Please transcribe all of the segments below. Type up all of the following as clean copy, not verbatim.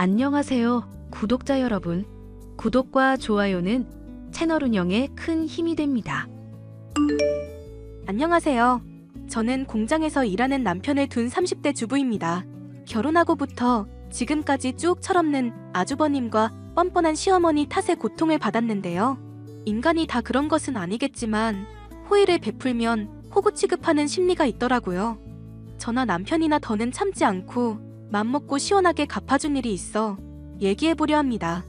안녕하세요, 구독자 여러분. 구독과 좋아요는 채널 운영에 큰 힘이 됩니다. 안녕하세요. 저는 공장에서 일하는 남편을 둔 30대 주부입니다. 결혼하고부터 지금까지 쭉 철없는 아주버님과 뻔뻔한 시어머니 탓에 고통을 받았는데요. 인간이 다 그런 것은 아니겠지만 호의를 베풀면 호구 취급하는 심리가 있더라고요. 저나 남편이나 더는 참지 않고 맘먹고 시원하게 갚아준 일이 있어 얘기해보려 합니다.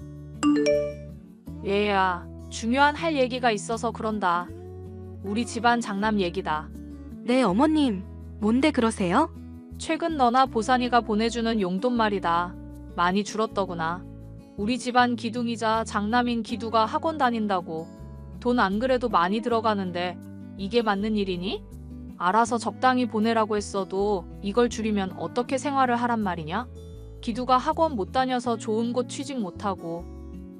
얘야, 중요한 할 얘기가 있어서 그런다. 우리 집안 장남 얘기다. 네, 어머님. 뭔데 그러세요? 최근 너나 보산이가 보내주는 용돈 말이다. 많이 줄었더구나. 우리 집안 기둥이자 장남인 기두가 학원 다닌다고. 돈 안 그래도 많이 들어가는데 이게 맞는 일이니? 알아서 적당히 보내라고 했어도 이걸 줄이면 어떻게 생활을 하란 말이냐? 기두가 학원 못 다녀서 좋은 곳 취직 못하고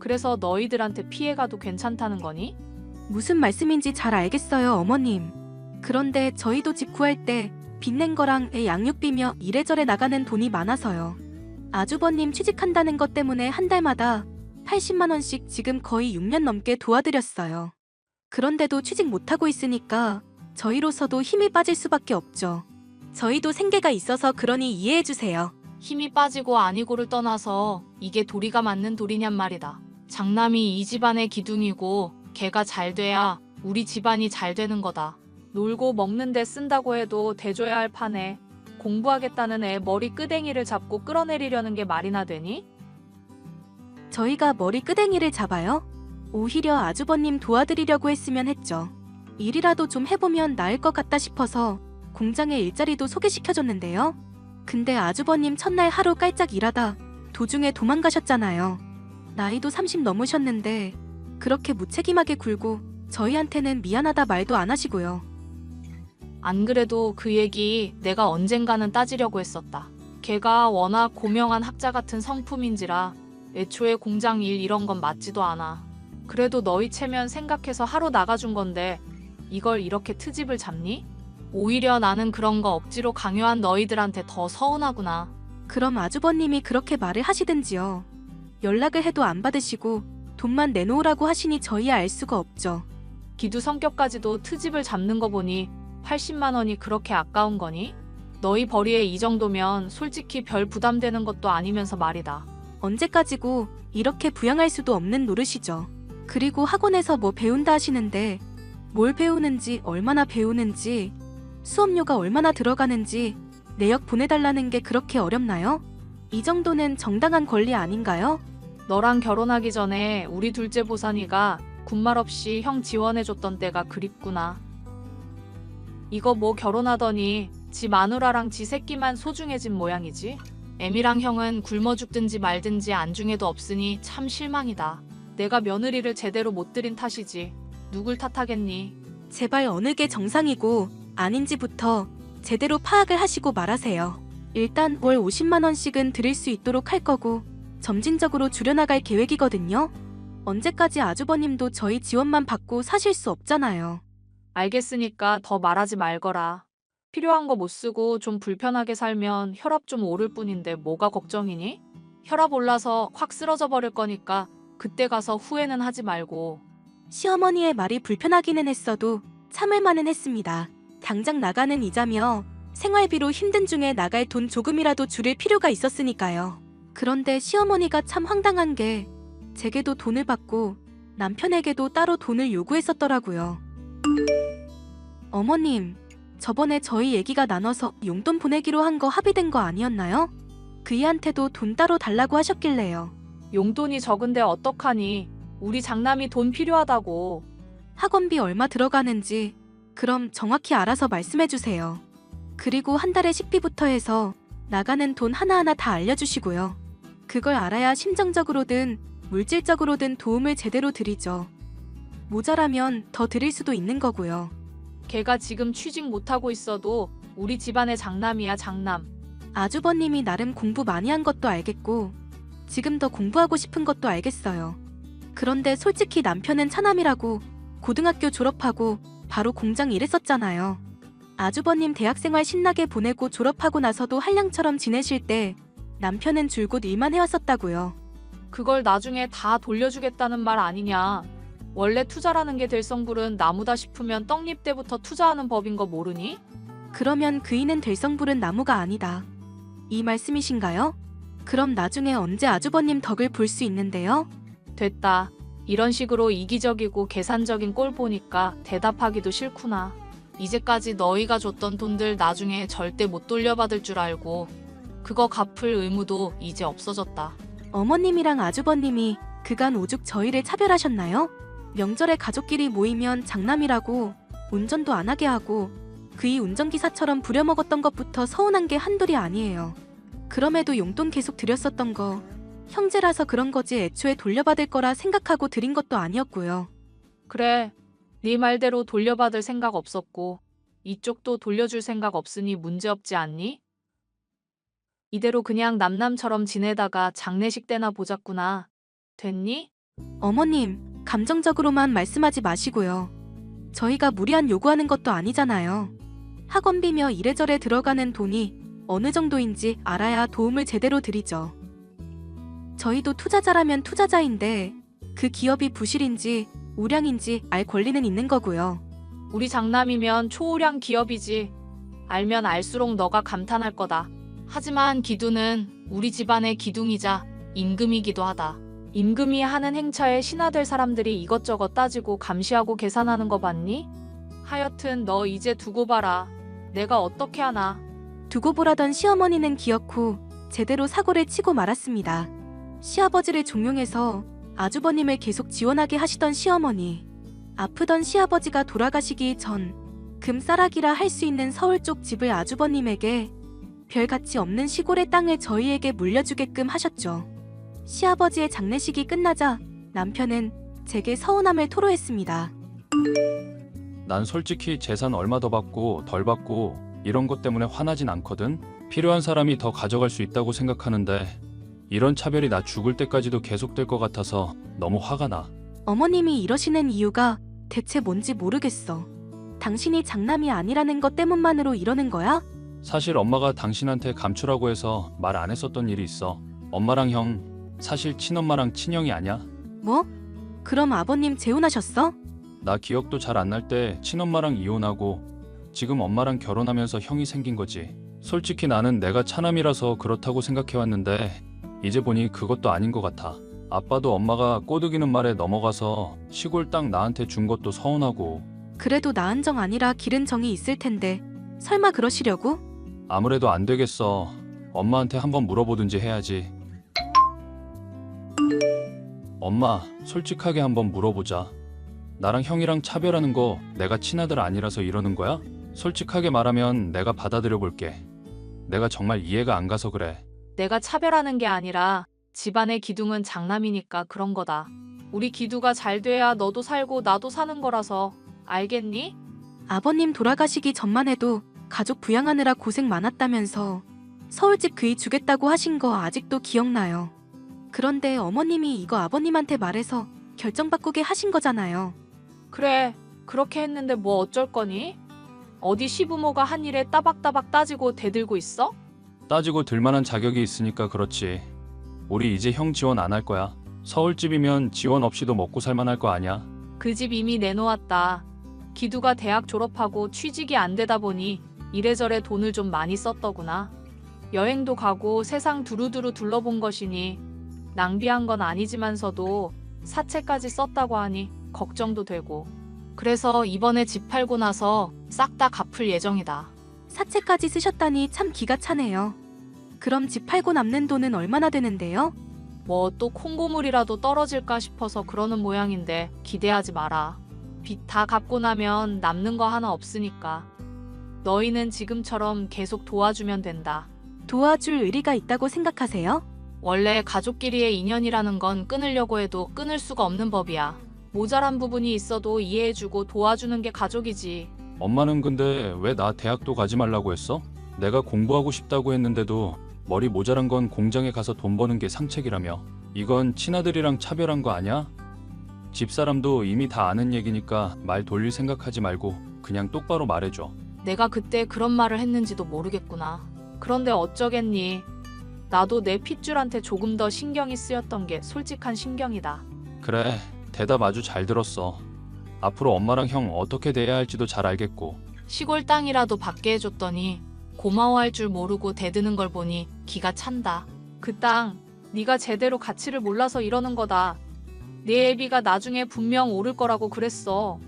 그래서 너희들한테 피해가도 괜찮다는 거니? 무슨 말씀인지 잘 알겠어요, 어머님. 그런데 저희도 집 구할 때 빚낸 거랑 애 양육비며 이래저래 나가는 돈이 많아서요. 아주버님 취직한다는 것 때문에 한 달마다 80만 원씩 지금 거의 6년 넘게 도와드렸어요. 그런데도 취직 못하고 있으니까 저희로서도 힘이 빠질 수밖에 없죠. 저희도 생계가 있어서 그러니 이해해주세요. 힘이 빠지고 아니고를 떠나서 이게 도리가 맞는 도리냔 말이다. 장남이 이 집안의 기둥이고 걔가 잘 돼야 우리 집안이 잘 되는 거다. 놀고 먹는 데 쓴다고 해도 대줘야 할 판에 공부하겠다는 애 머리 끄댕이를 잡고 끌어내리려는 게 말이나 되니? 저희가 머리 끄댕이를 잡아요? 오히려 아주버님 도와드리려고 했으면 했죠. 일이라도 좀 해보면 나을 것 같다 싶어서 공장에 일자리도 소개시켜줬는데요. 근데 아주버님 첫날 하루 깔짝 일하다 도중에 도망가셨잖아요. 나이도 30 넘으셨는데 그렇게 무책임하게 굴고 저희한테는 미안하다 말도 안 하시고요. 안 그래도 그 얘기 내가 언젠가는 따지려고 했었다. 걔가 워낙 고명한 학자 같은 성품인지라 애초에 공장 일 이런 건 맞지도 않아. 그래도 너희 체면 생각해서 하루 나가준 건데 이걸 이렇게 트집을 잡니? 오히려 나는 그런 거 억지로 강요한 너희들한테 더 서운하구나. 그럼 아주버님이 그렇게 말을 하시든지요. 연락을 해도 안 받으시고 돈만 내놓으라고 하시니 저희야 알 수가 없죠. 기두 성격까지도 트집을 잡는 거 보니 80만 원이 그렇게 아까운 거니? 너희 벌이에 이 정도면 솔직히 별 부담되는 것도 아니면서 말이다. 언제까지고 이렇게 부양할 수도 없는 노릇이죠. 그리고 학원에서 뭐 배운다 하시는데 뭘 배우는지 얼마나 배우는지 수업료가 얼마나 들어가는지 내역 보내달라는 게 그렇게 어렵나요? 이 정도는 정당한 권리 아닌가요? 너랑 결혼하기 전에 우리 둘째 보산이가 군말 없이 형 지원해줬던 때가 그립구나. 이거 뭐 결혼하더니 지 마누라랑 지 새끼만 소중해진 모양이지? 애미랑 형은 굶어 죽든지 말든지 안중에도 없으니 참 실망이다. 내가 며느리를 제대로 못 들인 탓이지. 누굴 탓하겠니? 제발 어느 게 정상이고 아닌지부터 제대로 파악을 하시고 말하세요. 일단 월 50만 원씩은 드릴 수 있도록 할 거고 점진적으로 줄여나갈 계획이거든요. 언제까지 아주버님도 저희 지원만 받고 사실 수 없잖아요. 알겠으니까 더 말하지 말거라. 필요한 거 못 쓰고 좀 불편하게 살면 혈압 좀 오를 뿐인데 뭐가 걱정이니? 혈압 올라서 확 쓰러져 버릴 거니까 그때 가서 후회는 하지 말고. 시어머니의 말이 불편하기는 했어도 참을 만은 했습니다. 당장 나가는 이자며 생활비로 힘든 중에 나갈 돈 조금이라도 줄일 필요가 있었으니까요. 그런데 시어머니가 참 황당한 게 제게도 돈을 받고 남편에게도 따로 돈을 요구했었더라고요. 어머님, 저번에 저희 얘기가 나눠서 용돈 보내기로 한 거 합의된 거 아니었나요? 그이한테도 돈 따로 달라고 하셨길래요. 용돈이 적은데 어떡하니? 우리 장남이 돈 필요하다고. 학원비 얼마 들어가는지 그럼 정확히 알아서 말씀해주세요. 그리고 한 달에 식비부터 해서 나가는 돈 하나하나 다 알려주시고요. 그걸 알아야 심정적으로든 물질적으로든 도움을 제대로 드리죠. 모자라면 더 드릴 수도 있는 거고요. 걔가 지금 취직 못하고 있어도 우리 집안의 장남이야, 장남. 아주버님이 나름 공부 많이 한 것도 알겠고 지금 더 공부하고 싶은 것도 알겠어요. 그런데 솔직히 남편은 차남이라고 고등학교 졸업하고 바로 공장 일했었잖아요. 아주버님 대학생활 신나게 보내고 졸업하고 나서도 한량처럼 지내실 때 남편은 줄곧 일만 해왔었다고요. 그걸 나중에 다 돌려주겠다는 말 아니냐. 원래 투자라는 게 될 성불은 나무다 싶으면 떡잎 때부터 투자하는 법인 거 모르니? 그러면 그이는 될 성불은 나무가 아니다. 이 말씀이신가요? 그럼 나중에 언제 아주버님 덕을 볼 수 있는데요? 됐다. 이런 식으로 이기적이고 계산적인 꼴 보니까 대답하기도 싫구나. 이제까지 너희가 줬던 돈들 나중에 절대 못 돌려받을 줄 알고 그거 갚을 의무도 이제 없어졌다. 어머님이랑 아주버님이 그간 오죽 저희를 차별하셨나요? 명절에 가족끼리 모이면 장남이라고 운전도 안 하게 하고 그이 운전기사처럼 부려먹었던 것부터 서운한 게 한둘이 아니에요. 그럼에도 용돈 계속 드렸었던 거 형제라서 그런 거지 애초에 돌려받을 거라 생각하고 드린 것도 아니었고요. 그래, 네 말대로 돌려받을 생각 없었고 이쪽도 돌려줄 생각 없으니 문제없지 않니? 이대로 그냥 남남처럼 지내다가 장례식 때나 보자꾸나. 됐니? 어머님, 감정적으로만 말씀하지 마시고요. 저희가 무리한 요구하는 것도 아니잖아요. 학원비며 이래저래 들어가는 돈이 어느 정도인지 알아야 도움을 제대로 드리죠. 저희도 투자자라면 투자자인데 그 기업이 부실인지 우량인지 알 권리는 있는 거고요. 우리 장남이면 초우량 기업이지. 알면 알수록 너가 감탄할 거다. 하지만 기두는 우리 집안의 기둥이자 임금이기도 하다. 임금이 하는 행차에 신하될 사람들이 이것저것 따지고 감시하고 계산하는 거 봤니? 하여튼 너 이제 두고 봐라. 내가 어떻게 하나. 두고 보라던 시어머니는 기어코 제대로 사고를 치고 말았습니다. 시아버지를 종용해서 아주버님을 계속 지원하게 하시던 시어머니. 아프던 시아버지가 돌아가시기 전 금싸라기라 할 수 있는 서울 쪽 집을 아주버님에게 별 가치 없는 시골의 땅을 저희에게 물려주게끔 하셨죠. 시아버지의 장례식이 끝나자 남편은 제게 서운함을 토로했습니다. 난 솔직히 재산 얼마 더 받고 덜 받고 이런 것 때문에 화나진 않거든. 필요한 사람이 더 가져갈 수 있다고 생각하는데 이런 차별이 나 죽을 때까지도 계속될 것 같아서 너무 화가 나. 어머님이 이러시는 이유가 대체 뭔지 모르겠어. 당신이 장남이 아니라는 것 때문만으로 이러는 거야? 사실 엄마가 당신한테 감추라고 해서 말 안 했었던 일이 있어. 엄마랑 형 사실 친엄마랑 친형이 아니야. 뭐? 그럼 아버님 재혼하셨어? 나 기억도 잘 안 날 때 친엄마랑 이혼하고 지금 엄마랑 결혼하면서 형이 생긴 거지. 솔직히 나는 내가 차남이라서 그렇다고 생각해왔는데 이제 보니 그것도 아닌 것 같아. 아빠도 엄마가 꼬드기는 말에 넘어가서 시골 땅 나한테 준 것도 서운하고. 그래도 나은 정 아니라 기른 정이 있을 텐데 설마 그러시려고? 아무래도 안 되겠어. 엄마한테 한번 물어보든지 해야지. 엄마, 솔직하게 한번 물어보자. 나랑 형이랑 차별하는 거 내가 친아들 아니라서 이러는 거야? 솔직하게 말하면 내가 받아들여 볼게. 내가 정말 이해가 안 가서 그래. 내가 차별하는 게 아니라 집안의 기둥은 장남이니까 그런 거다. 우리 기두가 잘 돼야 너도 살고 나도 사는 거라서. 알겠니? 아버님 돌아가시기 전만 해도 가족 부양하느라 고생 많았다면서 서울집 그이 주겠다고 하신 거 아직도 기억나요. 그런데 어머님이 이거 아버님한테 말해서 결정 바꾸게 하신 거잖아요. 그래, 그렇게 했는데 뭐 어쩔 거니? 어디 시부모가 한 일에 따박따박 따지고 대들고 있어? 따지고 들만한 자격이 있으니까 그렇지. 우리 이제 형 지원 안 할 거야. 서울집이면 지원 없이도 먹고 살만할 거 아니야. 그 집 이미 내놓았다. 기두가 대학 졸업하고 취직이 안 되다 보니 이래저래 돈을 좀 많이 썼더구나. 여행도 가고 세상 두루두루 둘러본 것이니 낭비한 건 아니지만서도 사채까지 썼다고 하니 걱정도 되고. 그래서 이번에 집 팔고 나서 싹 다 갚을 예정이다. 사채까지 쓰셨다니 참 기가 차네요. 그럼 집 팔고 남는 돈은 얼마나 되는데요? 뭐 또 콩고물이라도 떨어질까 싶어서 그러는 모양인데 기대하지 마라. 빚 다 갚고 나면 남는 거 하나 없으니까. 너희는 지금처럼 계속 도와주면 된다. 도와줄 의리가 있다고 생각하세요? 원래 가족끼리의 인연이라는 건 끊으려고 해도 끊을 수가 없는 법이야. 모자란 부분이 있어도 이해해주고 도와주는 게 가족이지. 엄마는 근데 왜 나 대학도 가지 말라고 했어? 내가 공부하고 싶다고 했는데도 머리 모자란 건 공장에 가서 돈 버는 게 상책이라며. 이건 친아들이랑 차별한 거 아니야? 집사람도 이미 다 아는 얘기니까 말 돌릴 생각하지 말고 그냥 똑바로 말해줘. 내가 그때 그런 말을 했는지도 모르겠구나. 그런데 어쩌겠니? 나도 내 핏줄한테 조금 더 신경이 쓰였던 게 솔직한 신경이다. 그래, 대답 아주 잘 들었어. 앞으로 엄마랑 형 어떻게 대해야 할지도 잘 알겠고. 시골 땅이라도 받게 해줬더니 고마워할 줄 모르고 대드는 걸 보니 기가 찬다. 그 땅 네가 제대로 가치를 몰라서 이러는 거다. 내 애비가 나중에 분명 오를 거라고 그랬어.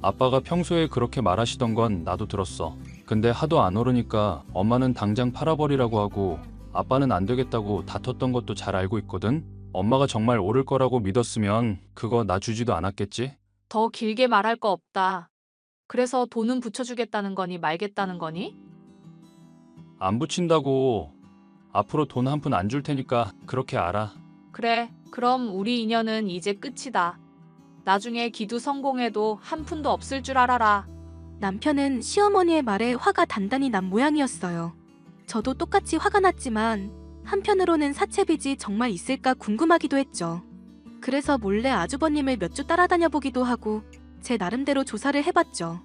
아빠가 평소에 그렇게 말하시던 건 나도 들었어. 근데 하도 안 오르니까 엄마는 당장 팔아버리라고 하고 아빠는 안 되겠다고 다퉜던 것도 잘 알고 있거든. 엄마가 정말 오를 거라고 믿었으면 그거 나 주지도 않았겠지? 더 길게 말할 거 없다. 그래서 돈은 붙여주겠다는 거니 말겠다는 거니? 안 붙인다고. 앞으로 돈 한 푼 안 줄 테니까 그렇게 알아. 그래, 그럼 우리 인연은 이제 끝이다. 나중에 기두 성공해도 한 푼도 없을 줄 알아라. 남편은 시어머니의 말에 화가 단단히 난 모양이었어요. 저도 똑같이 화가 났지만 한편으로는 사채빚이 정말 있을까 궁금하기도 했죠. 그래서 몰래 아주버님을 몇 주 따라다녀 보기도 하고 제 나름대로 조사를 해봤죠.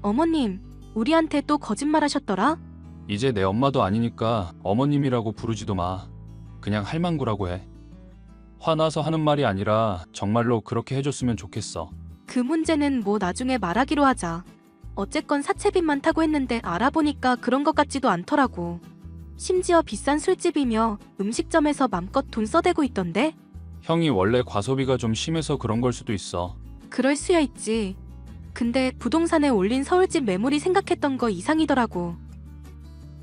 어머님, 우리한테 또 거짓말하셨더라? 이제 내 엄마도 아니니까 어머님이라고 부르지도 마. 그냥 할망구라고 해. 화나서 하는 말이 아니라 정말로 그렇게 해줬으면 좋겠어. 그 문제는 뭐 나중에 말하기로 하자. 어쨌건 사채빚 많다고 했는데 알아보니까 그런 것 같지도 않더라고. 심지어 비싼 술집이며 음식점에서 맘껏 돈 써대고 있던데? 형이 원래 과소비가 좀 심해서 그런 걸 수도 있어. 그럴 수야 있지. 근데 부동산에 올린 서울집 매물이 생각했던 거 이상이더라고.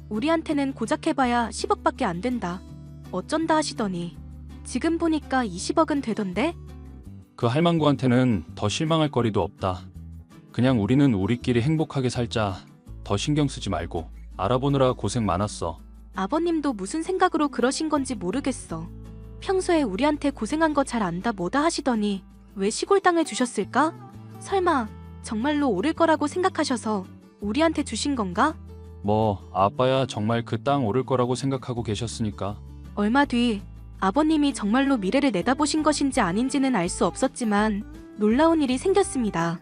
우리한테는 고작 해봐야 10억밖에 안 된다. 어쩐다 하시더니 지금 보니까 20억은 되던데? 그 할망구한테는 더 실망할 거리도 없다. 그냥 우리는 우리끼리 행복하게 살자. 더 신경 쓰지 말고. 알아보느라 고생 많았어. 아버님도 무슨 생각으로 그러신 건지 모르겠어. 평소에 우리한테 고생한 거 잘 안다 뭐다 하시더니 왜 시골 땅을 주셨을까? 설마 정말로 오를 거라고 생각하셔서 우리한테 주신 건가? 뭐 아빠야 정말 그 땅 오를 거라고 생각하고 계셨으니까. 얼마 뒤 아버님이 정말로 미래를 내다보신 것인지 아닌지는 알 수 없었지만 놀라운 일이 생겼습니다.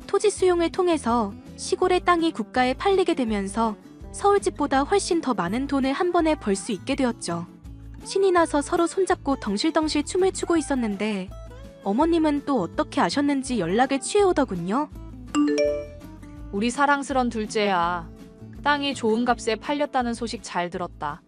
토지 수용을 통해서 시골의 땅이 국가에 팔리게 되면서 서울집보다 훨씬 더 많은 돈을 한 번에 벌 수 있게 되었죠. 신이 나서 서로 손잡고 덩실덩실 춤을 추고 있었는데 어머님은 또 어떻게 아셨는지 연락을 취해오더군요. 우리 사랑스런 둘째야. 땅이 좋은 값에 팔렸다는 소식 잘 들었다.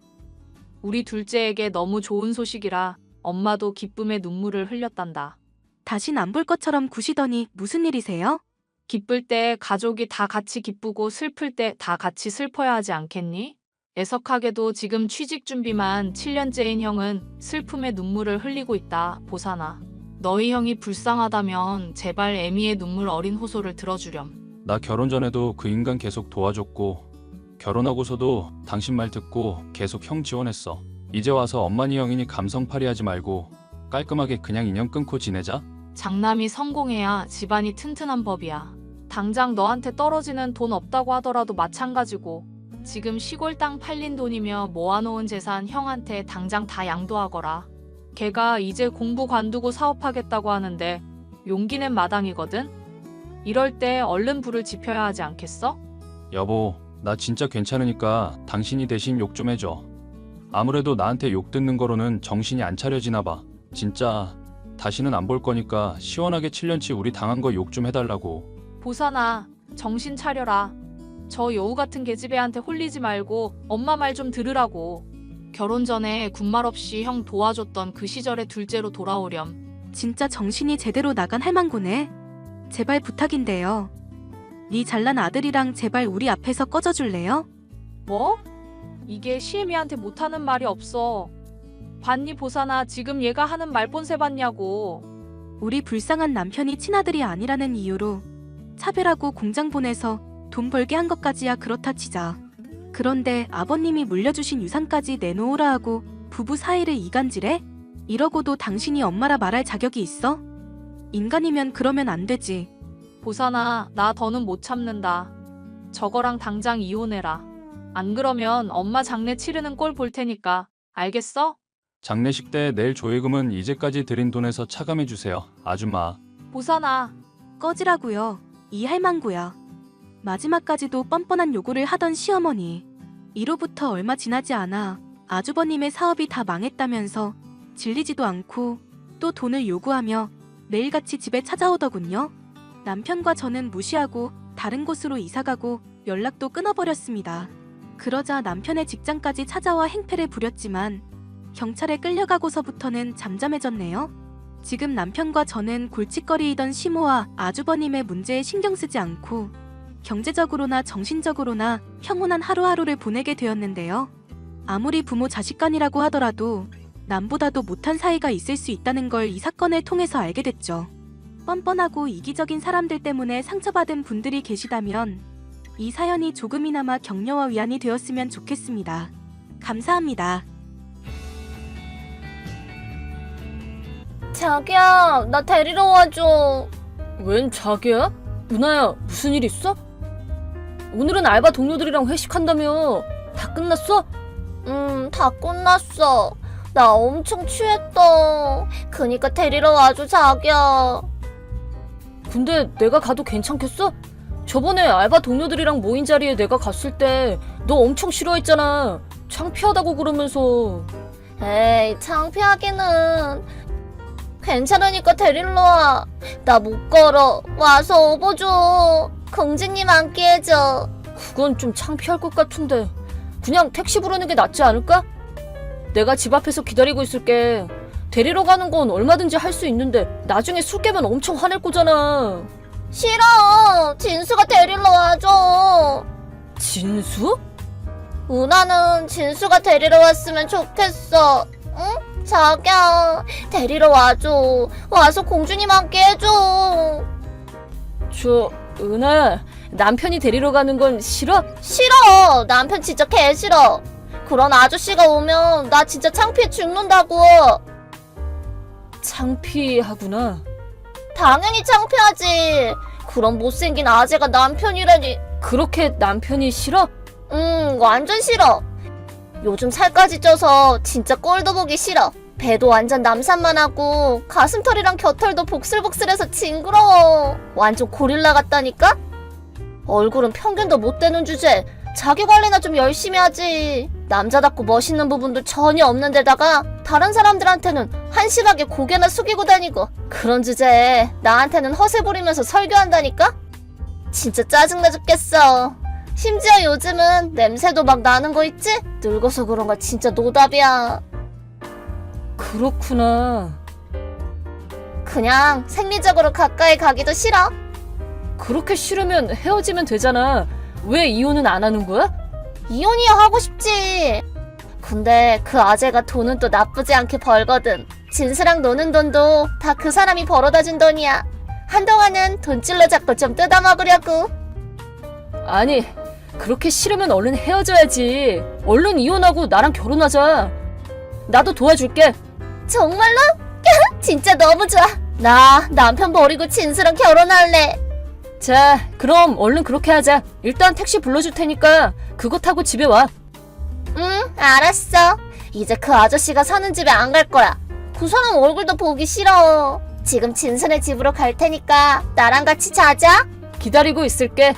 우리 둘째에게 너무 좋은 소식이라 엄마도 기쁨의 눈물을 흘렸단다. 다신 안 볼 것처럼 구시더니 무슨 일이세요? 기쁠 때 가족이 다 같이 기쁘고 슬플 때 다 같이 슬퍼야 하지 않겠니? 애석하게도 지금 취직 준비만 7년째인 형은 슬픔의 눈물을 흘리고 있다, 보사나. 너희 형이 불쌍하다면 제발 애미의 눈물 어린 호소를 들어주렴. 나 결혼 전에도 그 인간 계속 도와줬고 결혼하고서도 당신 말 듣고 계속 형 지원했어. 이제 와서 엄마니 형이니 감성팔이 하지 말고 깔끔하게 그냥 인연 끊고 지내자. 장남이 성공해야 집안이 튼튼한 법이야. 당장 너한테 떨어지는 돈 없다고 하더라도 마찬가지고 지금 시골 땅 팔린 돈이며 모아놓은 재산 형한테 당장 다 양도하거라. 걔가 이제 공부 관두고 사업하겠다고 하는데 용기 낸 마당이거든. 이럴 때 얼른 불을 지펴야 하지 않겠어? 여보, 나 진짜 괜찮으니까 당신이 대신 욕 좀 해줘. 아무래도 나한테 욕 듣는 거로는 정신이 안 차려지나 봐. 진짜 다시는 안 볼 거니까 시원하게 7년치 우리 당한 거 욕 좀 해달라고. 보사나, 정신 차려라. 저 여우 같은 계집애한테 홀리지 말고 엄마 말 좀 들으라고. 결혼 전에 군말 없이 형 도와줬던 그 시절의 둘째로 돌아오렴. 진짜 정신이 제대로 나간 할망구네. 제발 부탁인데요. 네 잘난 아들이랑 제발 우리 앞에서 꺼져줄래요? 뭐? 이게 시애미한테 못하는 말이 없어. 봤니 보사나, 지금 얘가 하는 말본새 봤냐고. 우리 불쌍한 남편이 친아들이 아니라는 이유로 차별하고 공장 보내서 돈 벌게 한 것까지야 그렇다 치자. 그런데 아버님이 물려주신 유산까지 내놓으라 하고 부부 사이를 이간질해? 이러고도 당신이 엄마라 말할 자격이 있어? 인간이면 그러면 안 되지. 보사나, 나 더는 못 참는다. 저거랑 당장 이혼해라. 안 그러면 엄마 장례 치르는 꼴 볼 테니까. 알겠어? 장례식 때 내일 조회금은 이제까지 드린 돈에서 차감해 주세요, 아줌마. 보사나. 꺼지라고요. 이 할망구야. 마지막까지도 뻔뻔한 요구를 하던 시어머니. 이로부터 얼마 지나지 않아 아주버님의 사업이 다 망했다면서 질리지도 않고 또 돈을 요구하며 매일같이 집에 찾아오더군요. 남편과 저는 무시하고 다른 곳으로 이사가고 연락도 끊어버렸습니다. 그러자 남편의 직장까지 찾아와 행패를 부렸지만 경찰에 끌려가고서부터는 잠잠해졌네요. 지금 남편과 저는 골칫거리이던 시모와 아주버님의 문제에 신경 쓰지 않고 경제적으로나 정신적으로나 평온한 하루하루를 보내게 되었는데요. 아무리 부모 자식 간이라고 하더라도 남보다도 못한 사이가 있을 수 있다는 걸 이 사건을 통해서 알게 됐죠. 뻔뻔하고 이기적인 사람들 때문에 상처받은 분들이 계시다면 이 사연이 조금이나마 격려와 위안이 되었으면 좋겠습니다. 감사합니다. 자기야, 나 데리러 와줘. 웬 자기야? 은하야, 무슨 일 있어? 오늘은 알바 동료들이랑 회식한다며. 다 끝났어? 다 끝났어. 나 엄청 취했다. 그니까 데리러 와줘, 자기야. 근데 내가 가도 괜찮겠어? 저번에 알바 동료들이랑 모인 자리에 내가 갔을 때 너 엄청 싫어했잖아. 창피하다고 그러면서. 에이, 창피하기는. 괜찮으니까 데리러 와. 나 못 걸어. 와서 업어줘. 공주님 앉게 해줘. 그건 좀 창피할 것 같은데. 그냥 택시 부르는 게 낫지 않을까? 내가 집 앞에서 기다리고 있을게. 데리러 가는 건 얼마든지 할 수 있는데 나중에 술 깨면 엄청 화낼 거잖아. 싫어. 진수가 데리러 와줘. 진수? 은하는 진수가 데리러 왔으면 좋겠어. 응? 자기야, 데리러 와줘. 와서 공주님 앉게 해줘. 은하야, 남편이 데리러 가는 건 싫어? 싫어. 남편 진짜 개 싫어. 그런 아저씨가 오면 나 진짜 창피해 죽는다고. 창피하구나. 당연히 창피하지. 그런 못생긴 아재가 남편이라니. 그렇게 남편이 싫어? 완전 싫어. 요즘 살까지 쪄서 진짜 꼴도 보기 싫어. 배도 완전 남산만 하고 가슴털이랑 겨털도 복슬복슬해서 징그러워. 완전 고릴라 같다니까? 얼굴은 평균도 못 되는 주제. 자기 관리나 좀 열심히 하지. 남자답고 멋있는 부분도 전혀 없는 데다가 다른 사람들한테는 한심하게 고개나 숙이고 다니고 그런 주제에 나한테는 허세 부리면서 설교한다니까? 진짜 짜증나 죽겠어. 심지어 요즘은 냄새도 막 나는 거 있지? 늙어서 그런가 진짜 노답이야. 그렇구나. 그냥 생리적으로 가까이 가기도 싫어. 그렇게 싫으면 헤어지면 되잖아. 왜 이혼은 안 하는 거야? 이혼이야 하고 싶지. 근데 그 아재가 돈은 또 나쁘지 않게 벌거든. 진수랑 노는 돈도 다 그 사람이 벌어다 준 돈이야. 한동안은 돈줄로 잡고 좀 뜯어먹으려고. 아니, 그렇게 싫으면 얼른 헤어져야지. 얼른 이혼하고 나랑 결혼하자. 나도 도와줄게. 정말로? 진짜 너무 좋아. 나 남편 버리고 진수랑 결혼할래. 자, 그럼 얼른 그렇게 하자. 일단 택시 불러줄 테니까 그거 타고 집에 와. 응, 알았어. 이제 그 아저씨가 사는 집에 안 갈 거야. 그 사람 얼굴도 보기 싫어. 지금 진수네 집으로 갈 테니까 나랑 같이 자자. 기다리고 있을게.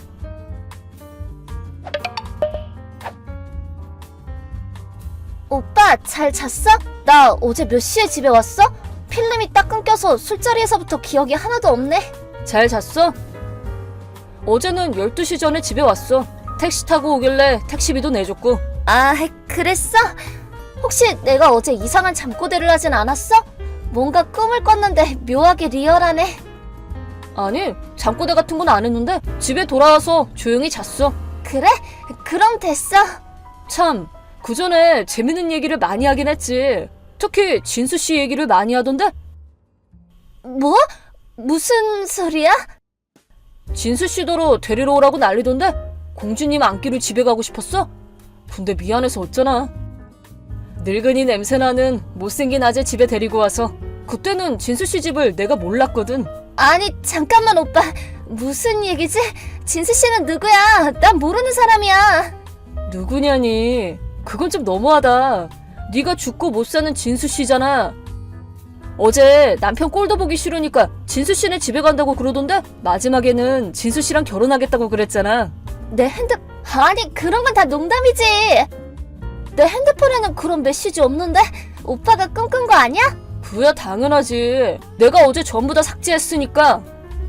오빠, 잘 잤어? 나 어제 몇 시에 집에 왔어? 필름이 딱 끊겨서 술자리에서부터 기억이 하나도 없네. 잘 잤어? 어제는 12시 전에 집에 왔어. 택시 타고 오길래 택시비도 내줬고. 아, 그랬어? 혹시 내가 어제 이상한 잠꼬대를 하진 않았어? 뭔가 꿈을 꿨는데 묘하게 리얼하네. 아니, 잠꼬대 같은 건 안 했는데 집에 돌아와서 조용히 잤어. 그래? 그럼 됐어. 참, 그 전에 재밌는 얘기를 많이 하긴 했지. 특히 진수 씨 얘기를 많이 하던데? 뭐? 무슨 소리야? 진수 씨더러 데리러 오라고 난리던데? 공주님 안기로 집에 가고 싶었어? 근데 미안해서 어쩌나. 늙은이 냄새나는 못생긴 아재 집에 데리고 와서 그때는 진수 씨 집을 내가 몰랐거든. 아니, 잠깐만 오빠. 무슨 얘기지? 진수 씨는 누구야? 난 모르는 사람이야. 누구냐니. 그건 좀 너무하다. 네가 죽고 못 사는 진수 씨잖아. 어제 남편 꼴도 보기 싫으니까 진수 씨네 집에 간다고 그러던데 마지막에는 진수 씨랑 결혼하겠다고 그랬잖아. 내 아니, 그런 건 다 농담이지. 내 핸드폰에는 그런 메시지 없는데? 오빠가 끊은 거 아니야? 그야 당연하지. 내가 어제 전부 다 삭제했으니까.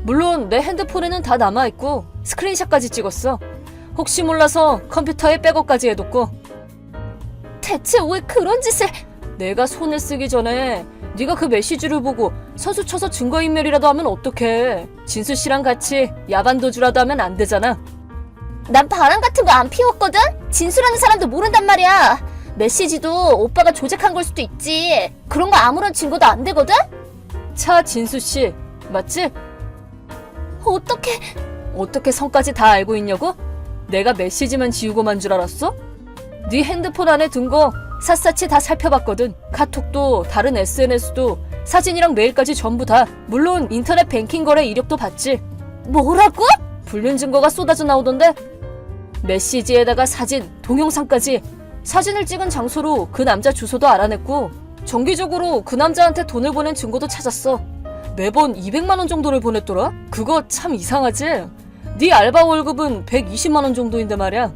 물론 내 핸드폰에는 다 남아있고 스크린샷까지 찍었어. 혹시 몰라서 컴퓨터에 백업까지 해뒀고. 대체 왜 그런 짓을... 내가 손을 쓰기 전에 네가 그 메시지를 보고 서수 쳐서 증거인멸이라도 하면 어떡해. 진수 씨랑 같이 야반도주라도 하면 안 되잖아. 난 바람 같은 거 안 피웠거든? 진수라는 사람도 모른단 말이야. 메시지도 오빠가 조작한 걸 수도 있지. 그런 거 아무런 증거도 안 되거든? 차 진수 씨 맞지? 어떻게 성까지 다 알고 있냐고? 내가 메시지만 지우고만 줄 알았어? 네 핸드폰 안에 든 거 샅샅이 다 살펴봤거든. 카톡도 다른 SNS도 사진이랑 메일까지 전부 다. 물론 인터넷 뱅킹 거래 이력도 봤지. 뭐라고? 불륜 증거가 쏟아져 나오던데? 메시지에다가 사진, 동영상까지. 사진을 찍은 장소로 그 남자 주소도 알아냈고 정기적으로 그 남자한테 돈을 보낸 증거도 찾았어. 매번 200만 원 정도를 보냈더라? 그거 참 이상하지? 네 알바 월급은 120만 원 정도인데 말이야.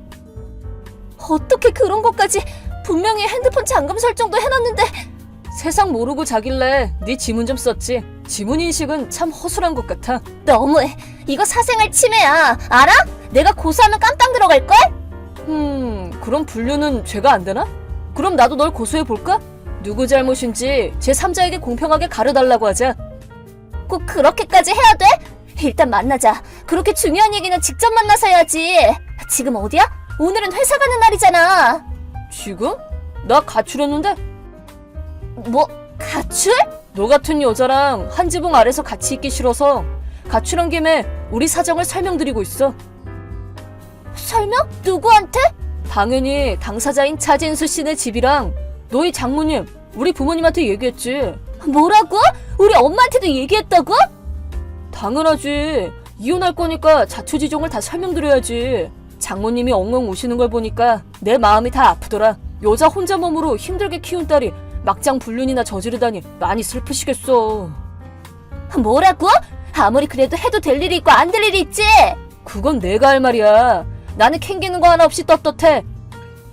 어떻게 그런 것까지... 분명히 핸드폰 잠금 설정도 해놨는데... 세상 모르고 자길래 네 지문 좀 썼지. 지문 인식은 참 허술한 것 같아. 너무해. 이거 사생활 침해야. 알아? 내가 고소하면 깜빵 들어갈걸? 그럼 불륜은 죄가 안 되나? 그럼 나도 널 고소해볼까? 누구 잘못인지 제3자에게 공평하게 가려달라고 하자. 꼭 그렇게까지 해야 돼? 일단 만나자. 그렇게 중요한 얘기는 직접 만나서 해야지. 지금 어디야? 오늘은 회사 가는 날이잖아. 지금? 나 가출했는데? 뭐, 가출? 너 같은 여자랑 한 지붕 아래서 같이 있기 싫어서 가출한 김에 우리 사정을 설명드리고 있어. 설명? 누구한테? 당연히 당사자인 차진수 씨네 집이랑 너희 장모님, 우리 부모님한테 얘기했지. 뭐라고? 우리 엄마한테도 얘기했다고? 당연하지. 이혼할 거니까 자초지종을 다 설명드려야지. 장모님이 엉엉 우시는 걸 보니까 내 마음이 다 아프더라. 여자 혼자 몸으로 힘들게 키운 딸이 막장 불륜이나 저지르다니 많이 슬프시겠어. 뭐라고? 아무리 그래도 해도 될 일이 있고 안 될 일이 있지? 그건 내가 할 말이야. 나는 캥기는 거 하나 없이 떳떳해.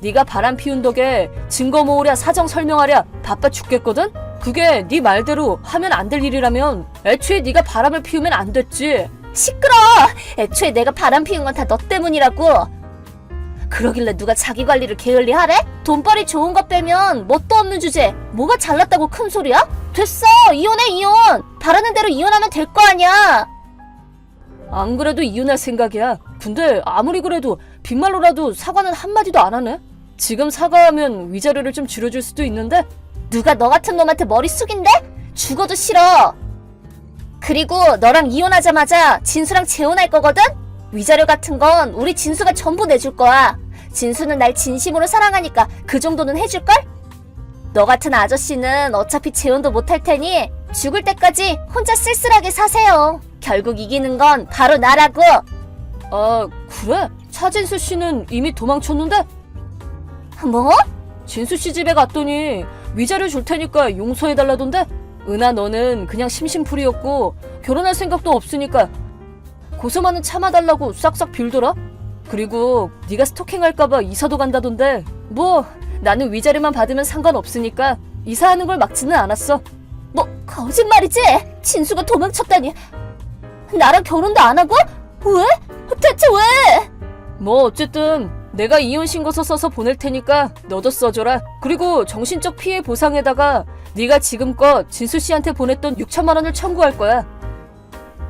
네가 바람 피운 덕에 증거 모으랴 사정 설명하랴 바빠 죽겠거든? 그게 네 말대로 하면 안 될 일이라면 애초에 네가 바람을 피우면 안 됐지. 시끄러! 애초에 내가 바람 피운 건 다 너 때문이라고. 그러길래 누가 자기 관리를 게을리 하래? 돈벌이 좋은 거 빼면 뭣도 없는 주제 뭐가 잘났다고 큰 소리야? 됐어! 이혼해 이혼! 바라는 대로 이혼하면 될 거 아니야. 안 그래도 이혼할 생각이야. 근데 아무리 그래도 빈말로라도 사과는 한마디도 안 하네. 지금 사과하면 위자료를 좀 줄여줄 수도 있는데. 누가 너 같은 놈한테 머리 숙인대? 죽어도 싫어. 그리고 너랑 이혼하자마자 진수랑 재혼할 거거든? 위자료 같은 건 우리 진수가 전부 내줄 거야. 진수는 날 진심으로 사랑하니까 그 정도는 해줄걸? 너 같은 아저씨는 어차피 재혼도 못할 테니 죽을 때까지 혼자 쓸쓸하게 사세요. 결국 이기는 건 바로 나라고. 아, 그래? 차진수 씨는 이미 도망쳤는데? 뭐? 진수 씨 집에 갔더니 위자료 줄 테니까 용서해달라던데? 은하 너는 그냥 심심풀이였고 결혼할 생각도 없으니까 고소만은 참아달라고 싹싹 빌더라? 그리고 네가 스토킹할까봐 이사도 간다던데 뭐 나는 위자료만 받으면 상관없으니까 이사하는 걸 막지는 않았어. 뭐 거짓말이지? 진수가 도망쳤다니. 나랑 결혼도 안 하고? 왜? 대체 왜? 뭐 어쨌든 내가 이혼 신고서 써서 보낼 테니까 너도 써줘라. 그리고 정신적 피해 보상에다가 네가 지금껏 진수 씨한테 보냈던 6천만 원을 청구할 거야.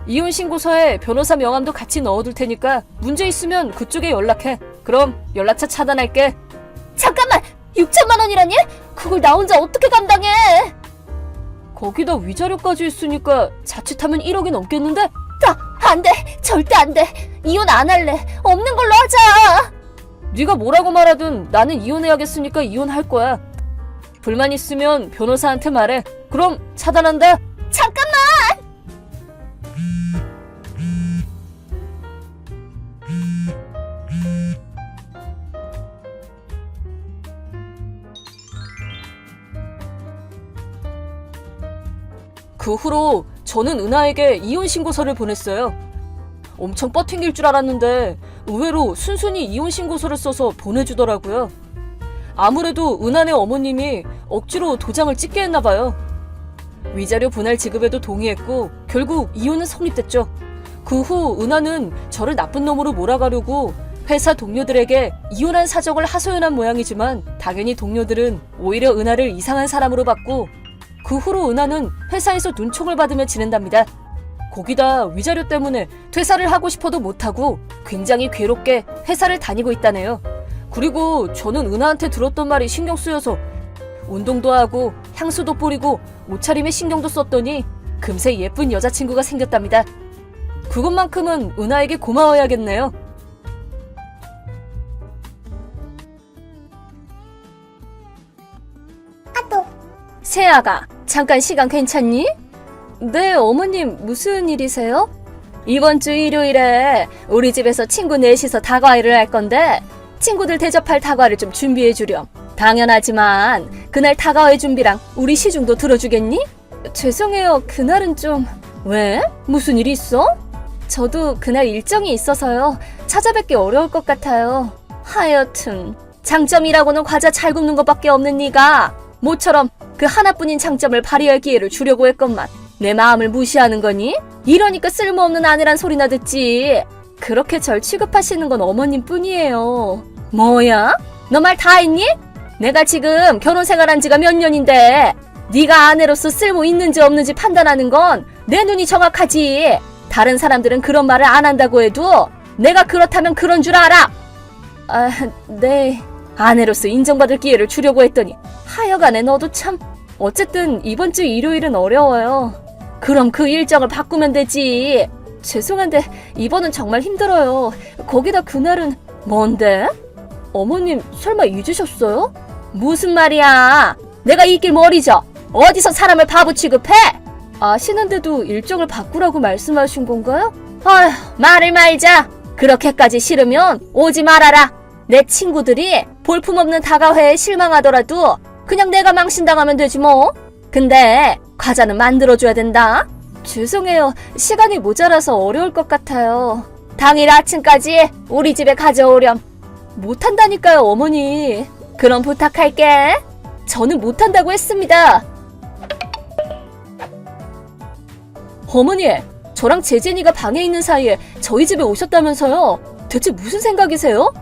이혼 신고서에 변호사 명함도 같이 넣어둘 테니까 문제 있으면 그쪽에 연락해. 그럼 연락처 차단할게. 잠깐만! 6천만 원이라니? 그걸 나 혼자 어떻게 감당해? 거기다 위자료까지 있으니까 자칫하면 1억이 넘겠는데? 안 돼! 절대 안 돼! 이혼 안 할래! 없는 걸로 하자! 네가 뭐라고 말하든 나는 이혼해야겠으니까 이혼할 거야. 불만 있으면 변호사한테 말해. 그럼 차단한다. 잠깐만! 그 후로 저는 은하에게 이혼 신고서를 보냈어요. 엄청 뻗튕길 줄 알았는데 의외로 순순히 이혼 신고서를 써서 보내주더라고요. 아무래도 은하네 어머님이 억지로 도장을 찍게 했나 봐요. 위자료 분할 지급에도 동의했고 결국 이혼은 성립됐죠. 그 후 은하는 저를 나쁜 놈으로 몰아가려고 회사 동료들에게 이혼한 사정을 하소연한 모양이지만 당연히 동료들은 오히려 은하를 이상한 사람으로 봤고 그 후로 은하는 회사에서 눈총을 받으며 지낸답니다. 거기다 위자료 때문에 퇴사를 하고 싶어도 못하고 굉장히 괴롭게 회사를 다니고 있다네요. 그리고 저는 은하한테 들었던 말이 신경 쓰여서 운동도 하고 향수도 뿌리고 옷차림에 신경도 썼더니 금세 예쁜 여자친구가 생겼답니다. 그것만큼은 은하에게 고마워야겠네요. 세아가 잠깐 시간 괜찮니? 네, 어머님 무슨 일이세요? 이번 주 일요일에 우리 집에서 친구 넷이서 다과회를 할 건데 친구들 대접할 다과를 좀 준비해 주렴. 당연하지만 그날 다과회 준비랑 우리 시중도 들어주겠니? 죄송해요. 그날은 좀... 왜? 무슨 일이 있어? 저도 그날 일정이 있어서요. 찾아뵙기 어려울 것 같아요. 하여튼 장점이라고는 과자 잘 굽는 것밖에 없는 네가 모처럼 그 하나뿐인 장점을 발휘할 기회를 주려고 했건만 내 마음을 무시하는 거니? 이러니까 쓸모없는 아내란 소리나 듣지. 그렇게 절 취급하시는 건 어머님 뿐이에요. 뭐야? 너 말 다 했니? 내가 지금 결혼 생활한 지가 몇 년인데 네가 아내로서 쓸모 있는지 없는지 판단하는 건 내 눈이 정확하지. 다른 사람들은 그런 말을 안 한다고 해도 내가 그렇다면 그런 줄 알아. 아, 네. 아내로서 인정받을 기회를 주려고 했더니 하여간에 너도 참... 어쨌든 이번 주 일요일은 어려워요. 그럼 그 일정을 바꾸면 되지. 죄송한데 이번은 정말 힘들어요. 거기다 그날은... 뭔데? 어머님 설마 잊으셨어요? 무슨 말이야? 내가 이길 머리죠. 어디서 사람을 바보 취급해? 아시는데도 일정을 바꾸라고 말씀하신 건가요? 아휴, 말을 말자. 그렇게까지 싫으면 오지 말아라. 내 친구들이 볼품없는 다과회에 실망하더라도 그냥 내가 망신당하면 되지 뭐. 근데 과자는 만들어줘야 된다. 죄송해요. 시간이 모자라서 어려울 것 같아요. 당일 아침까지 우리 집에 가져오렴. 못한다니까요, 어머니. 그럼 부탁할게. 저는 못한다고 했습니다. 어머니, 저랑 재진이가 방에 있는 사이에 저희 집에 오셨다면서요? 대체 무슨 생각이세요?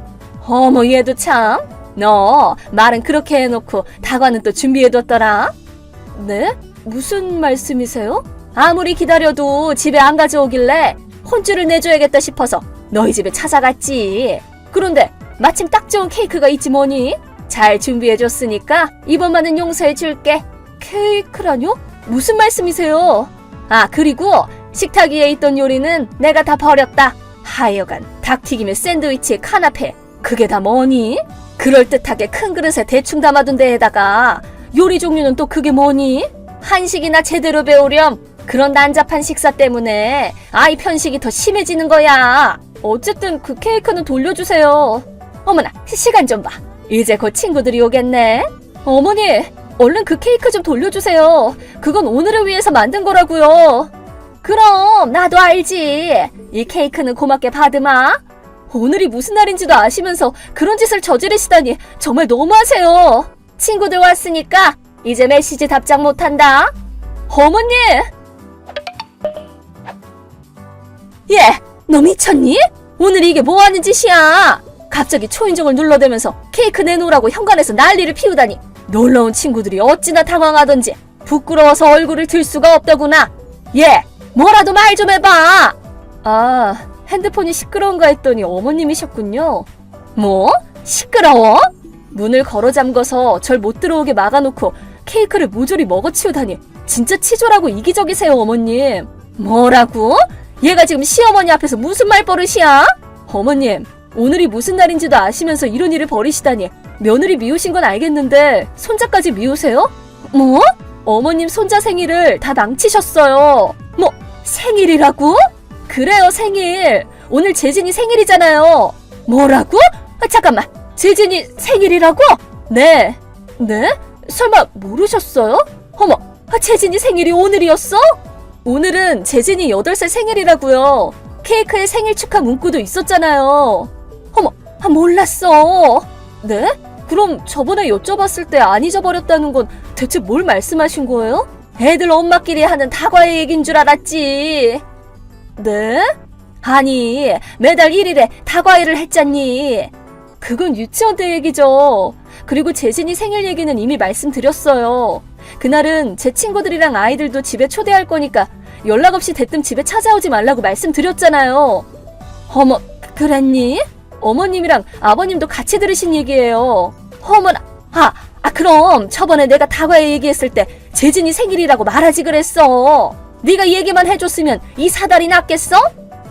어머, 얘도 참. 너 말은 그렇게 해놓고 다과는 또 준비해뒀더라. 네? 무슨 말씀이세요? 아무리 기다려도 집에 안 가져오길래 혼쭐을 내줘야겠다 싶어서 너희 집에 찾아갔지. 그런데 마침 딱 좋은 케이크가 있지 뭐니? 잘 준비해줬으니까 이번만은 용서해줄게. 케이크라뇨? 무슨 말씀이세요? 아, 그리고 식탁 위에 있던 요리는 내가 다 버렸다. 하여간 닭튀김에 샌드위치에 카나페, 그게 다 뭐니? 그럴듯하게 큰 그릇에 대충 담아둔 데에다가 요리 종류는 또 그게 뭐니? 한식이나 제대로 배우렴. 그런 난잡한 식사 때문에 아이 편식이 더 심해지는 거야. 어쨌든 그 케이크는 돌려주세요. 어머나, 시간 좀 봐. 이제 곧 친구들이 오겠네. 어머니, 얼른 그 케이크 좀 돌려주세요. 그건 오늘을 위해서 만든 거라고요. 그럼 나도 알지. 이 케이크는 고맙게 받으마. 오늘이 무슨 날인지도 아시면서 그런 짓을 저지르시다니 정말 너무하세요. 친구들 왔으니까 이제 메시지 답장 못한다. 어머니! 예, 너 미쳤니? 오늘 이게 뭐하는 짓이야? 갑자기 초인종을 눌러대면서 케이크 내놓으라고 현관에서 난리를 피우다니. 놀러온 친구들이 어찌나 당황하던지 부끄러워서 얼굴을 들 수가 없더구나. 예, 뭐라도 말 좀 해봐. 아, 핸드폰이 시끄러운가 했더니 어머님이셨군요. 뭐? 시끄러워? 문을 걸어 잠궈서 절 못 들어오게 막아놓고 케이크를 모조리 먹어치우다니 진짜 치졸하고 이기적이세요, 어머님. 뭐라고? 얘가 지금 시어머니 앞에서 무슨 말버릇이야? 어머님, 오늘이 무슨 날인지도 아시면서 이런 일을 벌이시다니. 며느리 미우신 건 알겠는데 손자까지 미우세요? 뭐? 어머님 손자 생일을 다 망치셨어요. 뭐, 생일이라고? 그래요, 생일. 오늘 재진이 생일이잖아요. 뭐라고? 아, 잠깐만, 재진이 생일이라고? 네. 네? 설마 모르셨어요? 어머, 재진이 생일이 오늘이었어? 오늘은 재진이 8살 생일이라고요. 케이크에 생일 축하 문구도 있었잖아요. 어머, 몰랐어. 네? 그럼 저번에 여쭤봤을 때 안 잊어버렸다는 건 대체 뭘 말씀하신 거예요? 애들 엄마끼리 하는 다과의 얘기인 줄 알았지. 네? 아니, 매달 1일에 다과회를 했잖니. 그건 유치원 때 얘기죠. 그리고 재진이 생일 얘기는 이미 말씀드렸어요. 그날은 제 친구들이랑 아이들도 집에 초대할 거니까 연락 없이 대뜸 집에 찾아오지 말라고 말씀드렸잖아요. 어머, 그랬니? 어머님이랑 아버님도 같이 들으신 얘기예요. 어머나, 그럼 저번에 내가 다과회 얘기했을 때 재진이 생일이라고 말하지 그랬어. 네가 얘기만 해줬으면 이 사달이 낫겠어?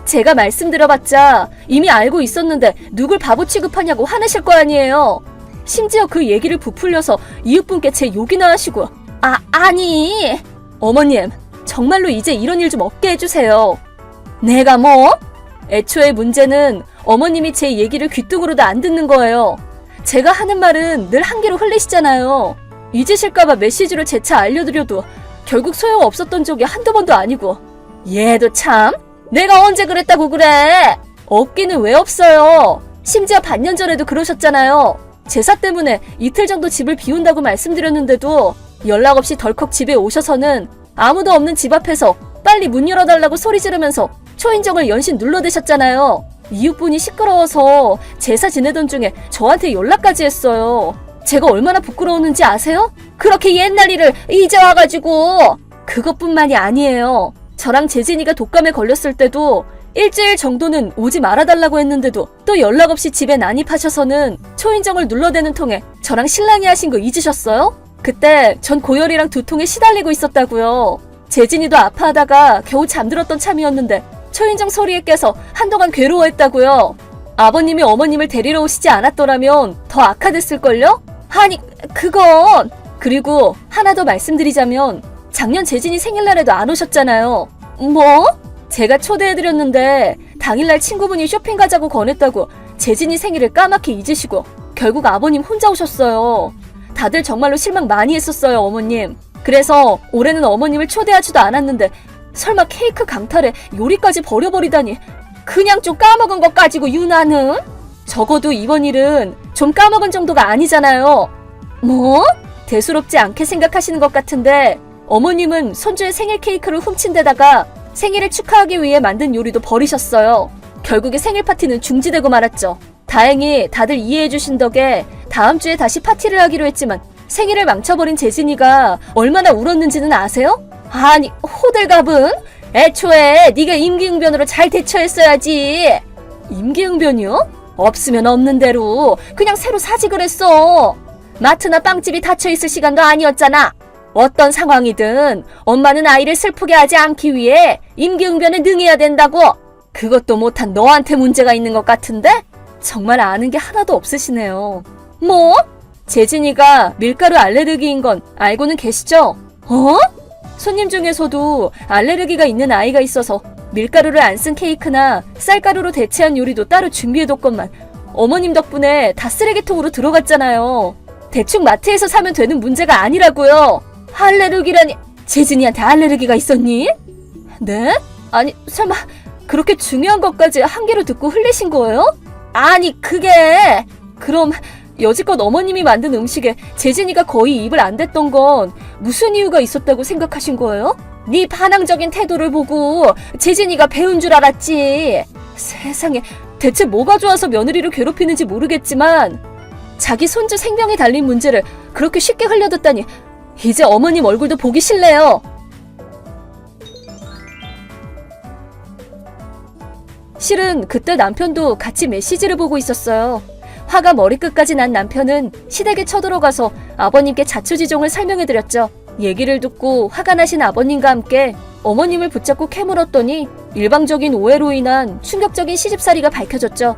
제가 말씀드려봤자 이미 알고 있었는데 누굴 바보 취급하냐고 화내실 거 아니에요. 심지어 그 얘기를 부풀려서 이웃분께 제 욕이나 하시고. 아니. 어머님, 정말로 이제 이런 일 좀 없게 해주세요. 내가 뭐? 애초에 문제는 어머님이 제 얘기를 귀뚱으로도 안 듣는 거예요. 제가 하는 말은 늘 한 귀로 흘리시잖아요. 잊으실까봐 메시지로 재차 알려드려도 결국 소용없었던 적이 한두 번도 아니고. 얘도 참, 내가 언제 그랬다고 그래? 없기는 왜 없어요. 심지어 반년 전에도 그러셨잖아요. 제사 때문에 이틀 정도 집을 비운다고 말씀드렸는데도 연락 없이 덜컥 집에 오셔서는 아무도 없는 집 앞에서 빨리 문 열어달라고 소리 지르면서 초인종을 연신 눌러대셨잖아요. 이웃분이 시끄러워서 제사 지내던 중에 저한테 연락까지 했어요. 제가 얼마나 부끄러웠는지 아세요? 그렇게 옛날 일을 이제 와가지고. 그것뿐만이 아니에요. 저랑 재진이가 독감에 걸렸을 때도 일주일 정도는 오지 말아달라고 했는데도 또 연락 없이 집에 난입하셔서는 초인종을 눌러대는 통에 저랑 신랑이 하신 거 잊으셨어요? 그때 전 고열이랑 두통에 시달리고 있었다고요. 재진이도 아파하다가 겨우 잠들었던 참이었는데 초인종 소리에 깨서 한동안 괴로워했다고요. 아버님이 어머님을 데리러 오시지 않았더라면 더 악화됐을걸요? 아니, 그건. 그리고 하나 더 말씀드리자면 작년 재진이 생일날에도 안 오셨잖아요. 뭐? 제가 초대해드렸는데 당일날 친구분이 쇼핑 가자고 권했다고 재진이 생일을 까맣게 잊으시고 결국 아버님 혼자 오셨어요. 다들 정말로 실망 많이 했었어요, 어머님. 그래서 올해는 어머님을 초대하지도 않았는데 설마 케이크 강탈에 요리까지 버려버리다니. 그냥 좀 까먹은 것 가지고 유나는? 적어도 이번 일은 좀 까먹은 정도가 아니잖아요. 뭐? 대수롭지 않게 생각하시는 것 같은데 어머님은 손주의 생일 케이크를 훔친 데다가 생일을 축하하기 위해 만든 요리도 버리셨어요. 결국에 생일 파티는 중지되고 말았죠. 다행히 다들 이해해 주신 덕에 다음 주에 다시 파티를 하기로 했지만 생일을 망쳐버린 재진이가 얼마나 울었는지는 아세요? 아니, 호들갑은? 애초에 네가 임기응변으로 잘 대처했어야지. 임기응변이요? 없으면 없는 대로 그냥 새로 사지 그랬어. 마트나 빵집이 닫혀있을 시간도 아니었잖아. 어떤 상황이든 엄마는 아이를 슬프게 하지 않기 위해 임기응변에 능해야 된다고. 그것도 못한 너한테 문제가 있는 것 같은데? 정말 아는 게 하나도 없으시네요. 뭐? 재진이가 밀가루 알레르기인 건 알고는 계시죠? 어? 손님 중에서도 알레르기가 있는 아이가 있어서 밀가루를 안 쓴 케이크나 쌀가루로 대체한 요리도 따로 준비해뒀건만 어머님 덕분에 다 쓰레기통으로 들어갔잖아요. 대충 마트에서 사면 되는 문제가 아니라고요. 알레르기라니. 재진이한테 알레르기가 있었니? 네? 아니, 설마 그렇게 중요한 것까지 한 귀로 듣고 흘리신 거예요? 아니, 그게. 그럼 여지껏 어머님이 만든 음식에 재진이가 거의 입을 안 댔던 건 무슨 이유가 있었다고 생각하신 거예요? 네 반항적인 태도를 보고 재진이가 배운 줄 알았지. 세상에, 대체 뭐가 좋아서 며느리를 괴롭히는지 모르겠지만 자기 손주 생명이 달린 문제를 그렇게 쉽게 흘려듣다니 이제 어머님 얼굴도 보기 싫네요. 실은 그때 남편도 같이 메시지를 보고 있었어요. 화가 머리끝까지 난 남편은 시댁에 쳐들어가서 아버님께 자초지종을 설명해드렸죠. 얘기를 듣고 화가 나신 아버님과 함께 어머님을 붙잡고 캐물었더니 일방적인 오해로 인한 충격적인 시집살이가 밝혀졌죠.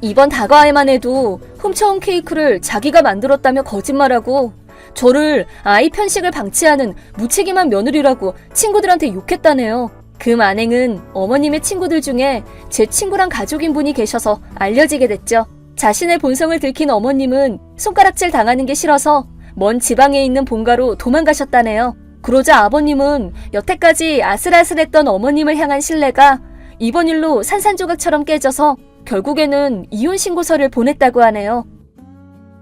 이번 다가와에만 해도 훔쳐온 케이크를 자기가 만들었다며 거짓말하고 저를 아이 편식을 방치하는 무책임한 며느리라고 친구들한테 욕했다네요. 그 만행은 어머님의 친구들 중에 제 친구랑 가족인 분이 계셔서 알려지게 됐죠. 자신의 본성을 들킨 어머님은 손가락질 당하는 게 싫어서 먼 지방에 있는 본가로 도망가셨다네요. 그러자 아버님은 여태까지 아슬아슬했던 어머님을 향한 신뢰가 이번 일로 산산조각처럼 깨져서 결국에는 이혼 신고서를 보냈다고 하네요.